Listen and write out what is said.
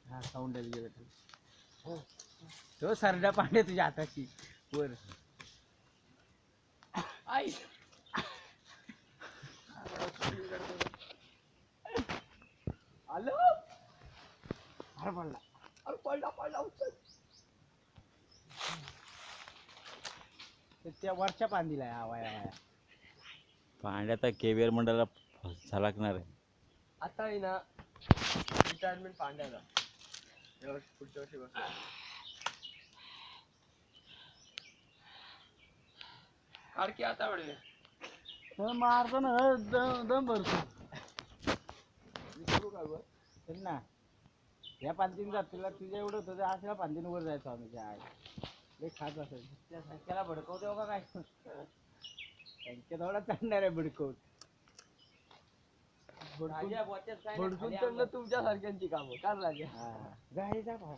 हा साऊंड गेला तो सरडा पांडे तुझ्या हाताची वर आई आलो अरे पडला अरे पडला त्या वरच्या पांदीला वाया पांड्याचा केवीआर मंडळाला झलकणार आहे आता आहे ना रिटायरमेंट पांड्याला पुढच्या वर्षी बस की आता वेळे मारतो ना दम भरतो ना या पांतीन जात तुला तुझ्या एवढं होतं अशा पांतीन वर जायचं आम्ही आय लय खात असेल त्या संख्याला भडकवतो का काय संख्या थोडा चालणार आहे भडकवून भडकून तुमच्या सारख्यांची कामं काय लागेल गाडीचा भाव